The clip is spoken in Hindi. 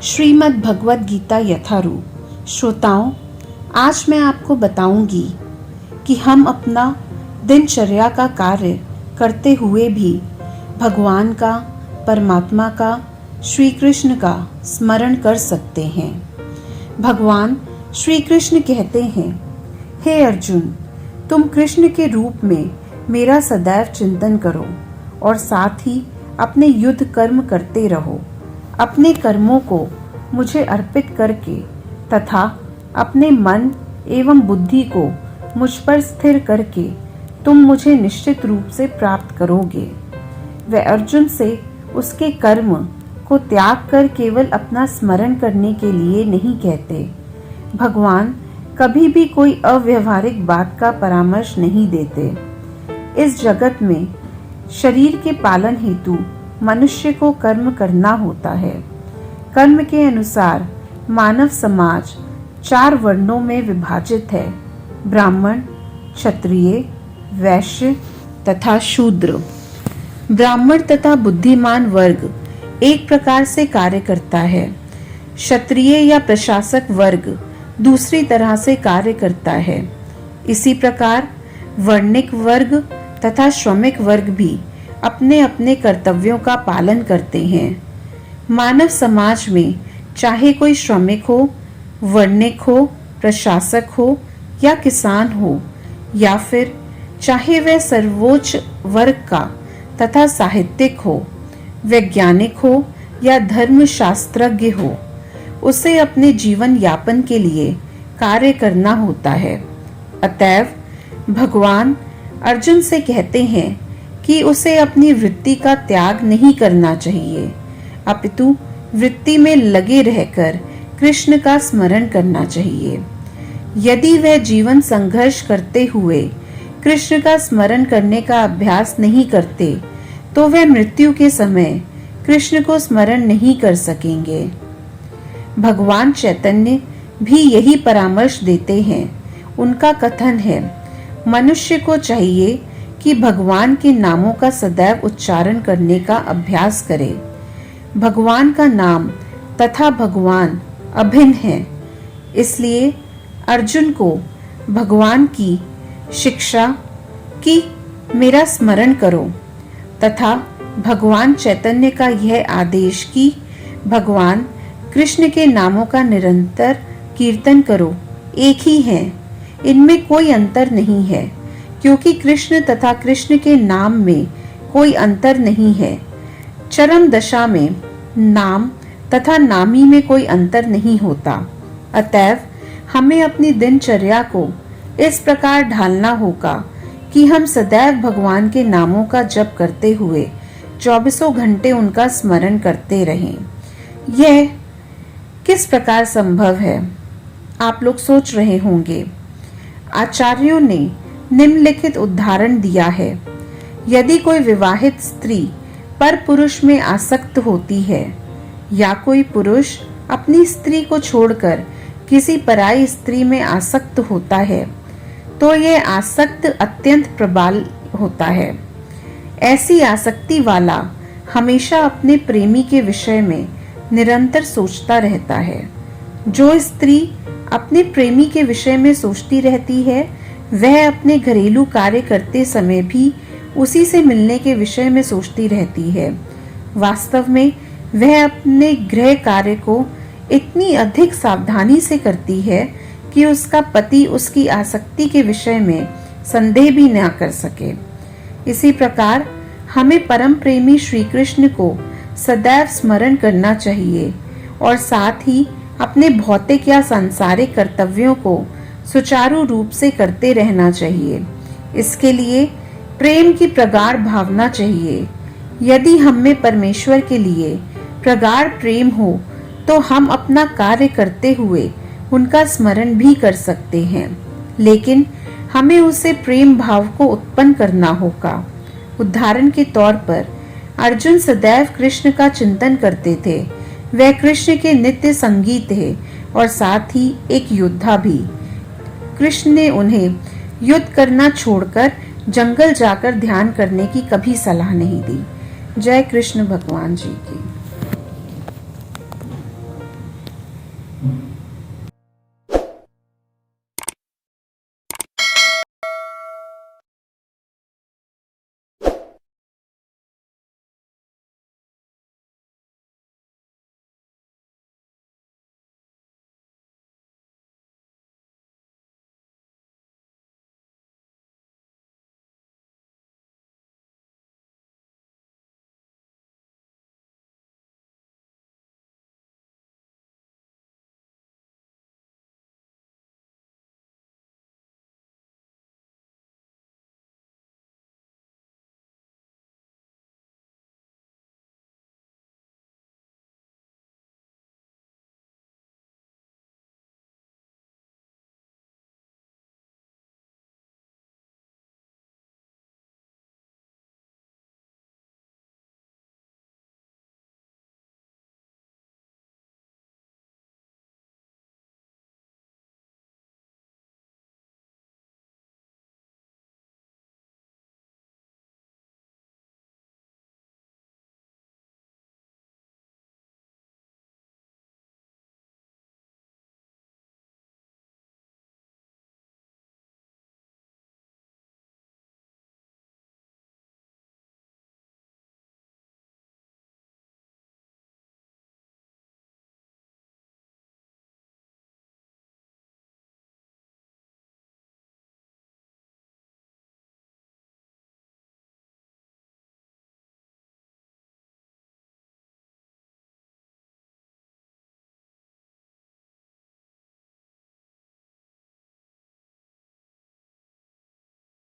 श्रीमद् भगवद गीता यथारूप। श्रोताओं, आज मैं आपको बताऊंगी कि हम अपना दिनचर्या का कार्य करते हुए भी भगवान का, परमात्मा का, श्री कृष्ण का स्मरण कर सकते हैं। भगवान श्री कृष्ण कहते हैं, हे अर्जुन, तुम कृष्ण के रूप में मेरा सदैव चिंतन करो और साथ ही अपने युद्ध कर्म करते रहो। अपने कर्मों को मुझे अर्पित करके तथा अपने मन एवं बुद्धि को मुझ पर स्थिर करके तुम मुझे निश्चित रूप से प्राप्त करोगे। वे अर्जुन से उसके कर्म को त्याग कर केवल अपना स्मरण करने के लिए नहीं कहते। भगवान कभी भी कोई अव्यवहारिक बात का परामर्श नहीं देते। इस जगत में शरीर के पालन हेतु मनुष्य को कर्म करना होता है। कर्म के अनुसार मानव समाज 4 वर्णों में विभाजित है: ब्राह्मण, क्षत्रिय, वैश्य तथा शूद्र। ब्राह्मण तथा बुद्धिमान वर्ग एक प्रकार से कार्य करता है। क्षत्रिय या प्रशासक वर्ग दूसरी तरह से कार्य करता है। इसी प्रकार वर्णिक वर्ग तथा श्रमिक वर्ग भी अपने अपने कर्तव्यों का पालन करते हैं। मानव समाज में चाहे कोई श्रमिक हो, वर्णिक हो, प्रशासक हो या किसान हो, या फिर चाहे वह सर्वोच्च वर्ग का तथा साहित्यिक हो, वैज्ञानिक हो या धर्मशास्त्रज्ञ हो, उसे अपने जीवन यापन के लिए कार्य करना होता है। अतएव भगवान अर्जुन से कहते हैं कि उसे अपनी वृत्ति का त्याग नहीं करना चाहिए, अपितु वृत्ति में लगे रहकर कृष्ण का स्मरण करना चाहिए। यदि वह जीवन संघर्ष करते हुए कृष्ण का स्मरण करने का अभ्यास नहीं करते, तो वह मृत्यु के समय कृष्ण को स्मरण नहीं कर सकेंगे। भगवान चैतन्य भी यही परामर्श देते हैं। उनका कथन है, मनुष्य को चाहिए कि भगवान के नामों का सदैव उच्चारण करने का अभ्यास करे। भगवान का नाम तथा भगवान अभिन्न है, इसलिए अर्जुन को भगवान की शिक्षा कि मेरा स्मरण करो तथा भगवान चैतन्य का यह आदेश कि भगवान कृष्ण के नामों का निरंतर कीर्तन करो एक ही है। इनमें कोई अंतर नहीं है, क्योंकि कृष्ण तथा कृष्ण के नाम में कोई अंतर नहीं है। चरम दशा में नाम तथा नामी में कोई अंतर नहीं होता। अतएव हमें अपनी दिनचर्या को इस प्रकार ढालना होगा कि हम सदैव भगवान के नामों का जप करते हुए 24 घंटे उनका स्मरण करते रहें। यह किस प्रकार संभव है, आप लोग सोच रहे होंगे। आचार्यों ने निम्नलिखित उदाहरण दिया है। यदि कोई विवाहित स्त्री पर पुरुष में आसक्त होती है या कोई पुरुष अपनी स्त्री को छोड़कर किसी पराई स्त्री में आसक्त होता है, तो यह आसक्त अत्यंत प्रबल होता है। ऐसी आसक्ति वाला हमेशा अपने प्रेमी के विषय में निरंतर सोचता रहता है। जो स्त्री अपने प्रेमी के विषय में सोचती रहती है, वह अपने घरेलू कार्य करते समय भी उसी से मिलने के विषय में सोचती रहती है। वास्तव में वह अपने गृह कार्य को इतनी अधिक सावधानी से करती है कि उसका पति उसकी आसक्ति के विषय में संदेह भी न कर सके। इसी प्रकार हमें परम प्रेमी श्री कृष्ण को सदैव स्मरण करना चाहिए और साथ ही अपने भौतिक या सांसारिक कर्तव्यों को सुचारू रूप से करते रहना चाहिए। इसके लिए प्रेम की प्रगाढ़ भावना चाहिए। यदि हम में परमेश्वर के लिए प्रगाढ़ प्रेम हो, तो हम अपना कार्य करते हुए उनका स्मरण भी कर सकते हैं, लेकिन हमें उसे प्रेम भाव को उत्पन्न करना होगा। उदाहरण के तौर पर अर्जुन सदैव कृष्ण का चिंतन करते थे। वह कृष्ण के नित्य संगी थे और साथ ही एक योद्धा भी। कृष्ण ने उन्हें युद्ध करना छोड़कर जंगल जाकर ध्यान करने की कभी सलाह नहीं दी। जय कृष्ण भगवान जी की।